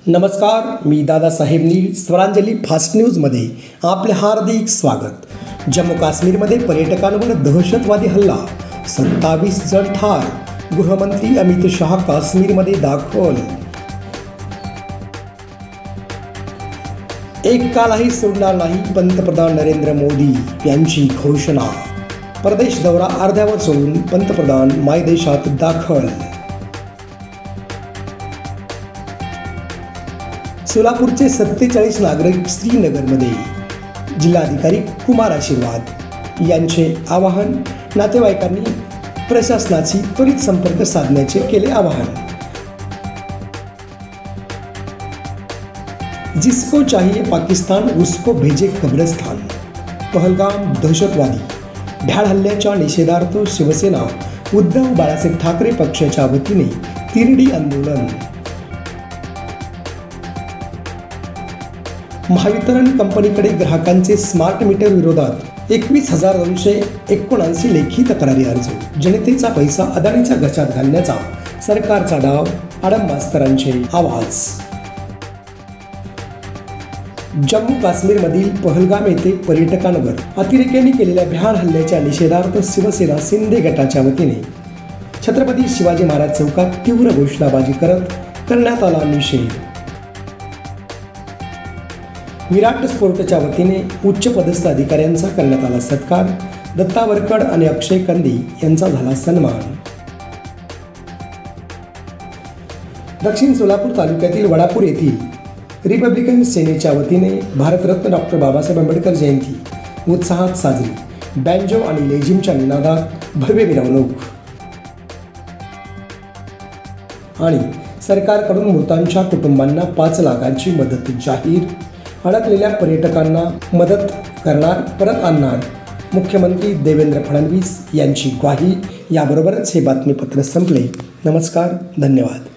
नमस्कार, मी दादासाहेब नील. स्वरांजली फास्ट न्यूजमध्ये आपले हार्दिक स्वागत. जम्मू काश्मीरमध्ये पर्यटकांवर दहशतवादी हल्ला, 27 जण ठार. गृहमंत्री अमित शहा काश्मीरमध्ये दाखल. एक कालही सोडणार नाही, पंतप्रधान नरेंद्र मोदी यांची घोषणा. परदेश दौरा अर्ध्यावर सोडून पंतप्रधान मायदेशात दाखल. सोलापूरचे 47 नागरिक श्रीनगरमध्ये. जिल्हाधिकारी कुमार आशीर्वाद यांचे आवाहन. नातेवाईकांनी प्रशासनाशी त्वरित संपर्क साधण्याचे केले आवाहन. जिसको चाहिए पाकिस्तान उसको भेजे कब्रस्तान. पहलगाम दहशतवादी भ्याड हल्ल्याच्या निषेधार्थ शिवसेना उद्धव बाळासाहेब ठाकरे पक्षाच्या वतीने तिरडी आंदोलन. महावितरण कंपनीकडे ग्राहकांचे स्मार्ट मीटर विरोधात 21,279 लेखी तक्रारी अर्ज. जनतेचा पैसा अदानीच्या घशात घालण्याचा सरकारचा डाव, आडम मास्तरांचे आवाज. जम्मू काश्मीरमधील पहलगाम येथे पर्यटकांवर अतिरेक्यांनी केलेल्या भ्याड हल्ल्याच्या निषेधार्थ शिवसेना शिंदे गटाच्या वतीने छत्रपती शिवाजी महाराज चौकात तीव्र घोषणाबाजी करण्यात आला निषेध. विराट स्पोर्टच्या वतीने उच्च पदस्थ अधिकाऱ्यांचा करण्यात आला सत्कार. दत्ता वरकड आणि अक्षय कंदी यांचा झाला सन्मान. दक्षिण सोलापूर तालुक्यातील वडापूर येथील रिपब्लिकन सेनेच्या वतीने भारतरत्न डॉक्टर बाबासाहेब आंबेडकर जयंती उत्साहात साजरी. बँजो आणि लेझिमच्या निनादात भव्य मिरवणूक. आणि सरकारकडून मृतांच्या कुटुंबांना 5 लाखांची मदत जाहीर. अडकलेल्या पर्यटकांना मदत करणार, परत आणणार. मुख्यमंत्री देवेंद्र फडणवीस यांची ग्वाही. याबरोबरच हे बातमीपत्र संपले. नमस्कार, धन्यवाद.